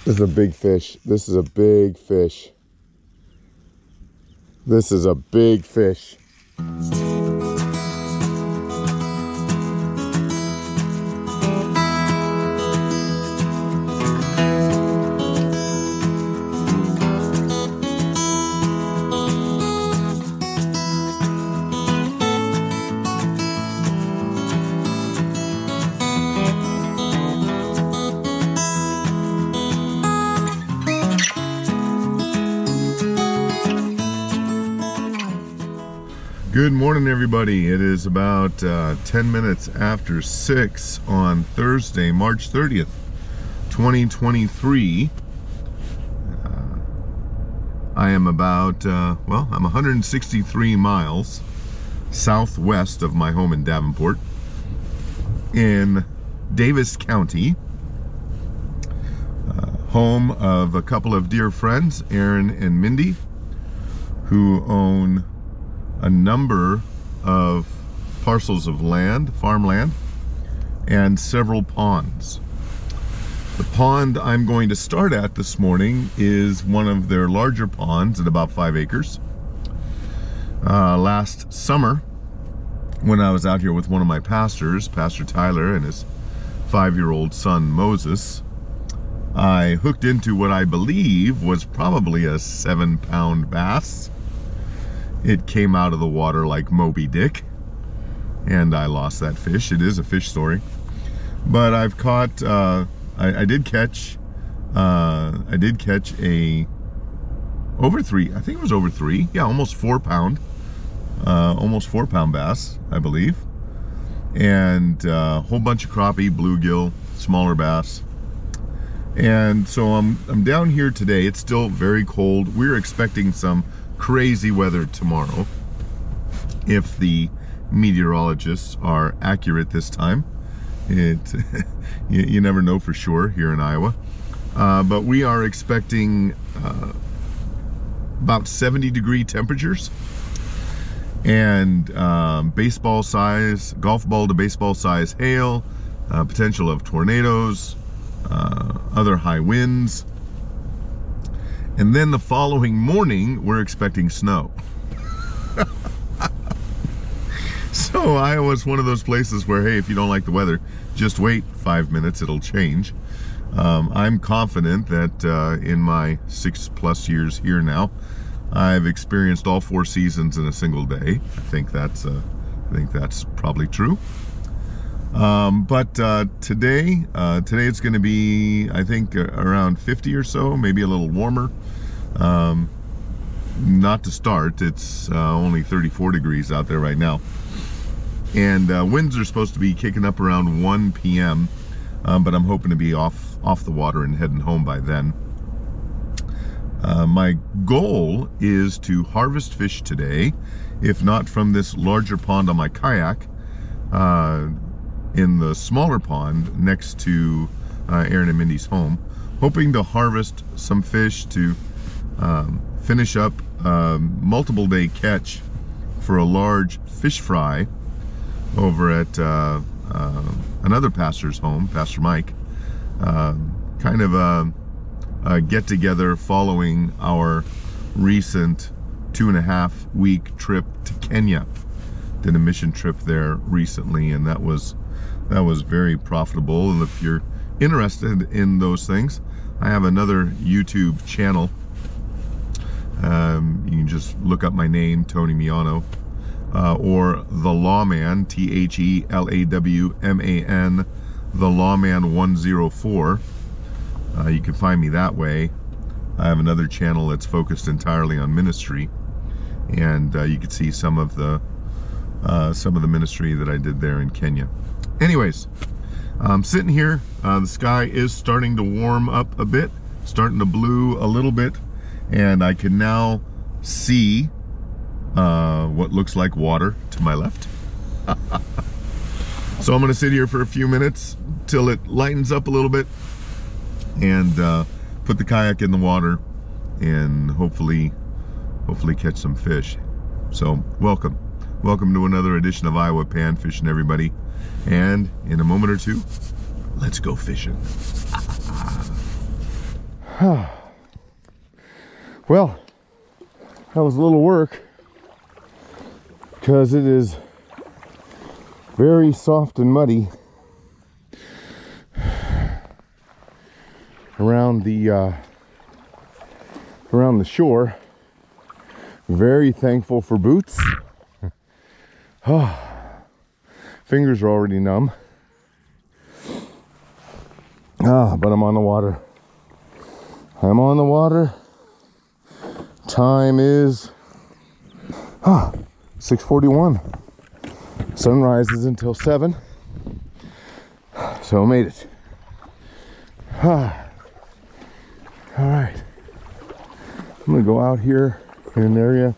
This is a big fish. This is a big fish. This is a big fish. Good morning, everybody. It is about 10 minutes after 6 on Thursday, March 30th, 2023. I am about, well, I'm 163 miles southwest of my home in Davenport in Davis County, home of a couple of dear friends, Aaron and Mindy, who own a number of parcels of land, farmland, and several ponds. The pond I'm going to start at this morning is one of their larger ponds at about 5 acres. Last summer, when I was out here with one of my pastors, Pastor Tyler, and his 5-year-old son Moses, I hooked into what I believe was probably a 7-pound bass. It came out of the water like Moby Dick, and I lost that fish. It is a fish story, but I've caught. I did catch a over 3. I think it was over 3. Yeah, almost 4 pound, almost 4 pound bass, I believe, and a whole bunch of crappie, bluegill, smaller bass. And so I'm down here today. It's still very cold. We're expecting some crazy weather tomorrow, if the meteorologists are accurate this time. You never know for sure here in Iowa, but we are expecting about 70-degree temperatures and baseball size, golf ball to baseball size hail, potential of tornadoes, other high winds. And then the following morning, we're expecting snow. So Iowa's one of those places where, hey, if you don't like the weather, just wait 5 minutes, it'll change. I'm confident that in my 6+ years here now, I've experienced all 4 seasons in a single day. I think that's probably true. But today it's going to be, I think, around 50 or so, maybe a little warmer. Not to start, it's only 34 degrees out there right now. And winds are supposed to be kicking up around 1 p.m., but I'm hoping to be off the water and heading home by then. My goal is to harvest fish today, if not from this larger pond on my kayak, in the smaller pond next to Aaron and Mindy's home, hoping to harvest some fish to finish up a multiple day catch for a large fish fry over at another pastor's home, Pastor Mike. Kind of a get together following our recent 2.5-week trip to Kenya. Did a mission trip there recently, and that was very profitable. And if you're interested in those things, I have another YouTube channel. You can just look up my name, Tony Miano, or The Lawman, TheLawman, The Lawman 104. You can find me that way. I have another channel that's focused entirely on ministry, and you can see some of the ministry that I did there in Kenya. Anyways, I'm sitting here. The sky is starting to warm up a bit, starting to blue a little bit, and I can now see what looks like water to my left. So I'm going to sit here for a few minutes till it lightens up a little bit, and put the kayak in the water, and hopefully catch some fish. So welcome to another edition of Iowa Panfishing, everybody. And in a moment or two, let's go fishing. Well, that was a little work because it is very soft and muddy around the shore. Very thankful for boots. Fingers are already numb. But I'm on the water. I'm on the water. Time is 6:41. Sunrise is until 7. So I made it. All right. I'm gonna go out here in an area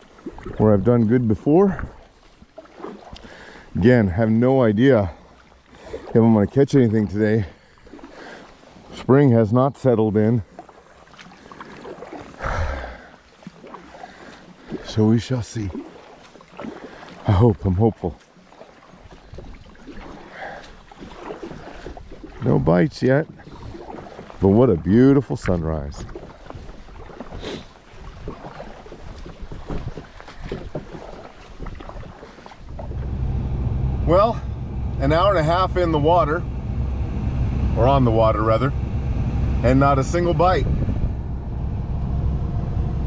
where I've done good before. Again, have no idea if I'm gonna catch anything today. Spring has not settled in. So we shall see. I'm hopeful. No bites yet, but what a beautiful sunrise. Well, an hour and a half in the water, or on the water rather, and not a single bite.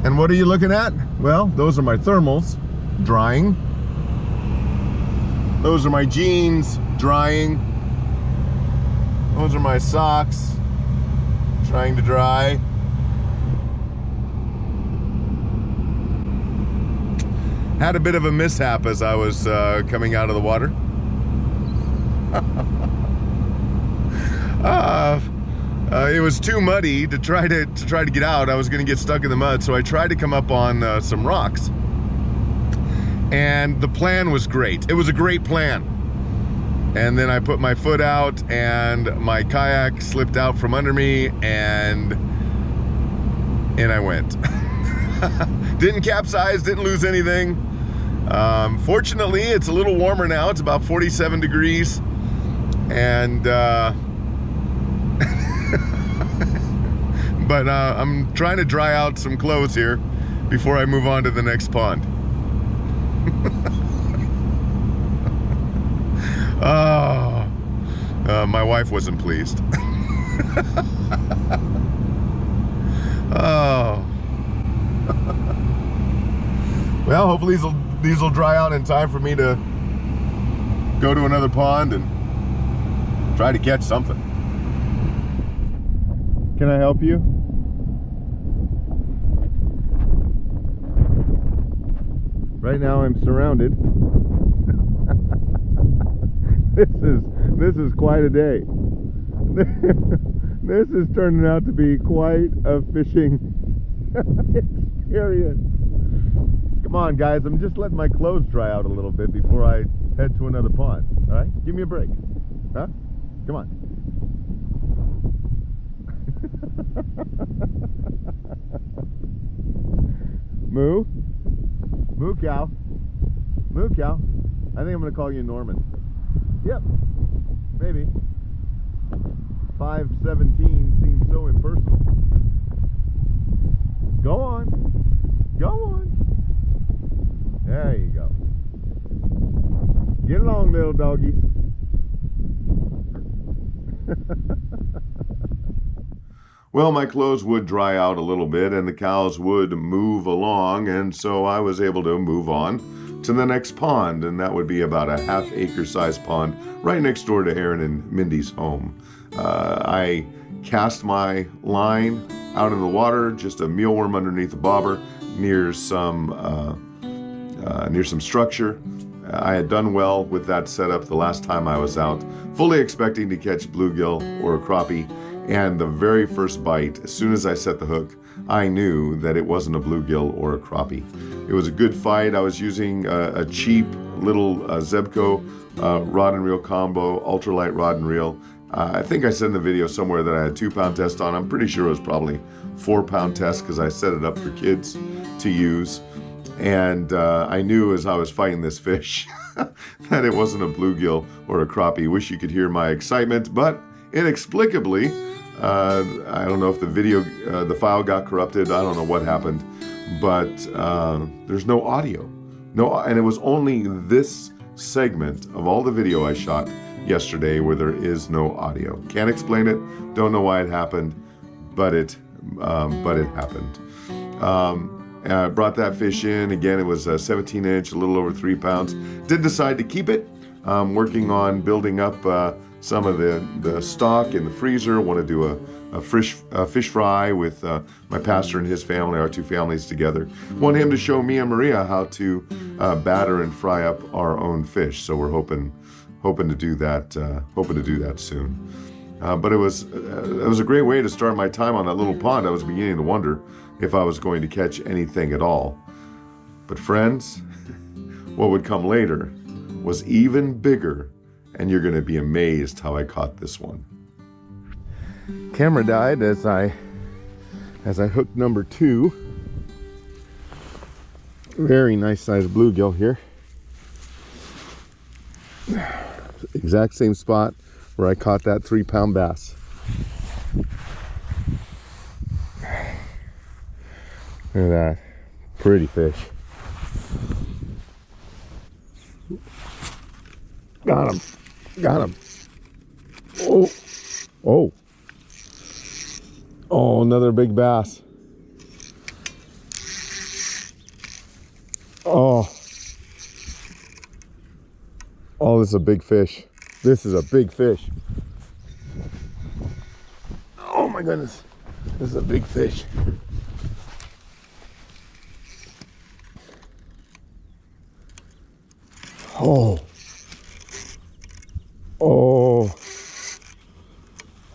And what are you looking at? Well, those are my thermals drying. Those are my jeans drying. Those are my socks trying to dry. Had a bit of a mishap as I was coming out of the water. It was too muddy to try to get out. I was going to get stuck in the mud, so I tried to come up on some rocks. And the plan was great. It was a great plan. And then I put my foot out, and my kayak slipped out from under me, and I went. Didn't capsize, didn't lose anything. Fortunately, it's a little warmer now. It's about 47 degrees. And but I'm trying to dry out some clothes here before I move on to the next pond. My wife wasn't pleased. Oh. Well, hopefully these will dry out in time for me to go to another pond and try to catch something. Can I help you? Right now I'm surrounded. This is quite a day. This is turning out to be quite a fishing experience. Come on, guys, I'm just letting my clothes dry out a little bit before I head to another pond. All right, give me a break. Huh? Come on. Moo? Moo cow. Moo cow. I think I'm going to call you Norman. Yep. Maybe. 517 seems so impersonal. Go on. Go on. There you go. Get along, little doggies. Well, my clothes would dry out a little bit and the cows would move along, and so I was able to move on to the next pond, and that would be about a half-acre sized pond right next door to Aaron and Mindy's home. I cast my line out in the water, just a mealworm underneath the bobber near some structure. I had done well with that setup the last time I was out, fully expecting to catch bluegill or a crappie, and the very first bite, as soon as I set the hook, I knew that it wasn't a bluegill or a crappie. It was a good fight. I was using a cheap little Zebco rod and reel combo, ultralight rod and reel. I think I said in the video somewhere that I had 2-pound test on. I'm pretty sure it was probably 4-pound test because I set it up for kids to use. And I knew as I was fighting this fish that it wasn't a bluegill or a crappie. Wish you could hear my excitement, but inexplicably, I don't know if the video, the file got corrupted. I don't know what happened, but there's no audio. No, and it was only this segment of all the video I shot yesterday where there is no audio. Can't explain it. Don't know why it happened, but it happened. I brought that fish in. Again, it was a 17-inch, a little over 3 pounds. Did decide to keep it. Working on building up some of the stock in the freezer. Want to do a fish fry with my pastor and his family, our 2 families together. Want him to show me and Maria how to batter and fry up our own fish. So we're hoping to do that. Hoping to do that soon. But it was a great way to start my time on that little pond. I was beginning to wonder if I was going to catch anything at all. But friends, what would come later was even bigger, and you're going to be amazed how I caught this one. Camera died as I hooked number 2. Very nice sized bluegill here. Exact same spot where I caught that 3-pound bass. Look at that. Pretty fish. Got him. Got him. Oh. Oh. Oh, another big bass. Oh. Oh, this is a big fish. This is a big fish. Oh my goodness. This is a big fish. Oh. Oh.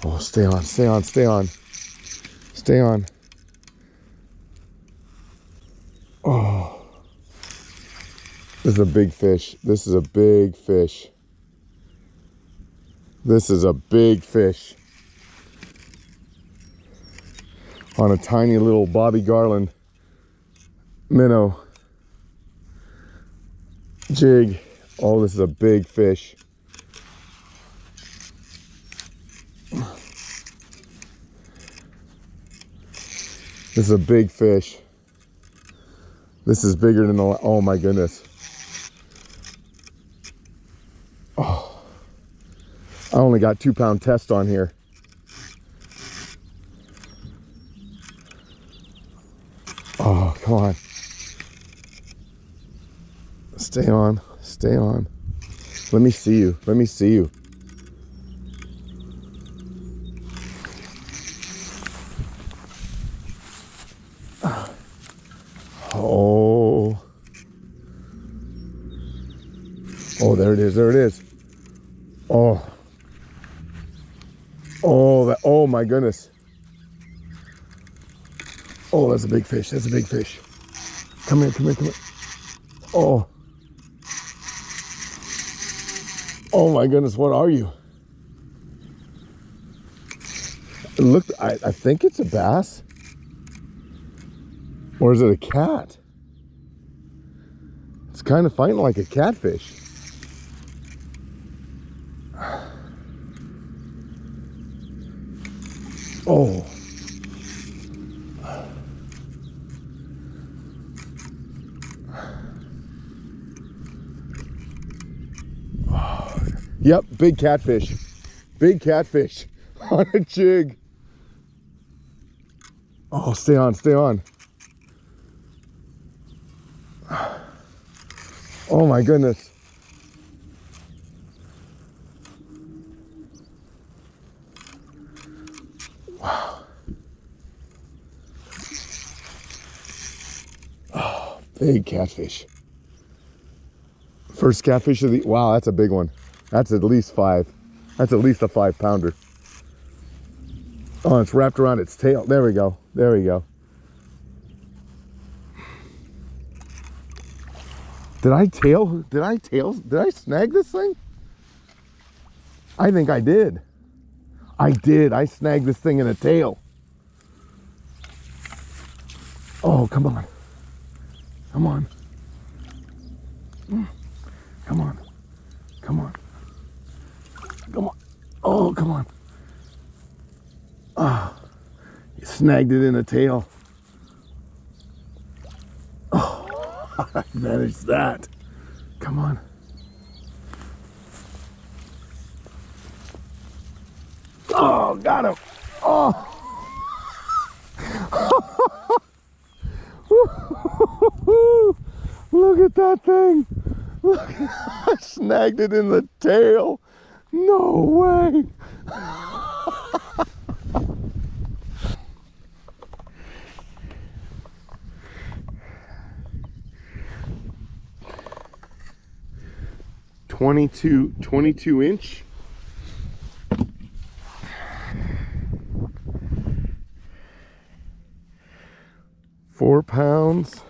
Oh, stay on, stay on, stay on. Stay on. Oh. This is a big fish. This is a big fish. This is a big fish. On a tiny little Bobby Garland minnow jig. Oh, this is a big fish. This is a big fish. This is bigger than the, oh my goodness. Oh, I only got 2-pound test on here. Oh, come on. Stay on, stay on. Let me see you, let me see you. Oh. Oh, there it is, there it is. Oh. Oh, that, oh my goodness. Oh, that's a big fish, that's a big fish. Come here, come here, come here. Oh. Oh my goodness, what are you? Look, I think it's a bass. Or is it a cat? It's kind of fighting like a catfish. Oh. Yep, big catfish. Big catfish on a jig. Oh, stay on, stay on. Oh my goodness. Wow. Oh, big catfish. First catfish of the, wow, that's a big one. That's at least 5. That's at least a 5-pounder. Oh, it's wrapped around its tail. There we go. There we go. Did I snag this thing? I think I did. I did. I snagged this thing in a tail. Oh, come on. Come on. Come on. Come on. Come on. Oh, come on. Oh, you snagged it in the tail. Oh, I managed that. Come on. Oh, got him. Oh. Look at that thing. Look, I snagged it in the tail. No way. Twenty-two inch. Four pounds,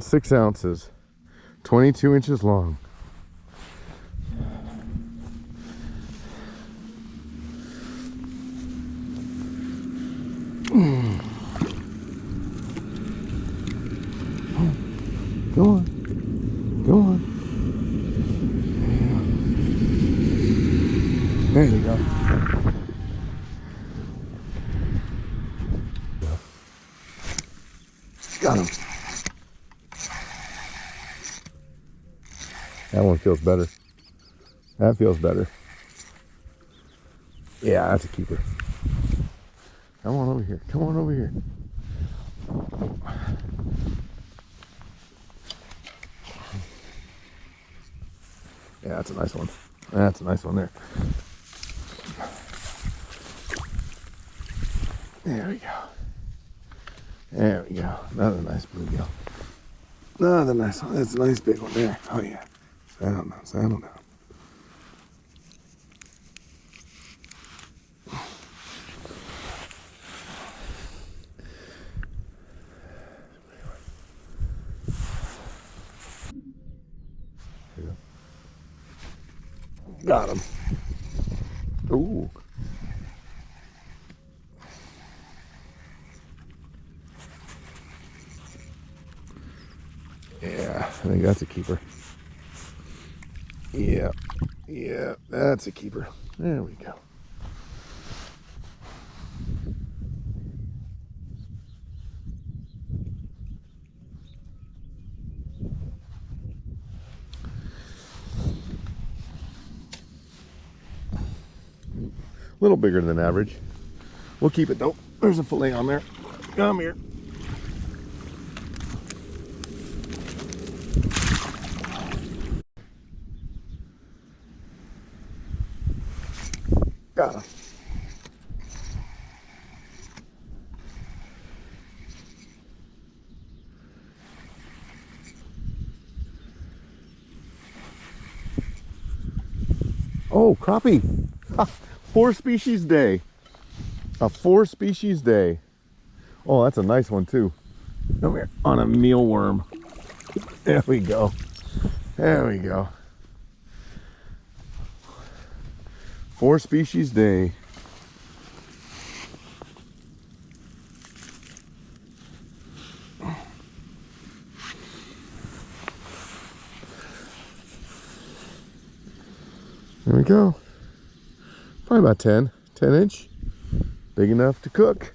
6 ounces, 22 inches long. Go on, go on. There you go. Got him. That one feels better. That feels better. Yeah, that's a keeper. Come on over here. Come on over here. Yeah, that's a nice one. That's a nice one there. There we go. There we go. Another nice bluegill. Another nice one. That's a nice big one there. Oh yeah. Settle down, settle down. Got him. Ooh. Yeah, I think that's a keeper. Yeah, yeah, that's a keeper. There we go. A little bigger than average. We'll keep it though. There's a fillet on there. Come here. Got him. Oh, crappie. Ha, 4 species day. A 4 species day. Oh, that's a nice one too. Come here. On a mealworm. There we go. There we go. 4 species day. There we go. Probably about 10 inch. Big enough to cook.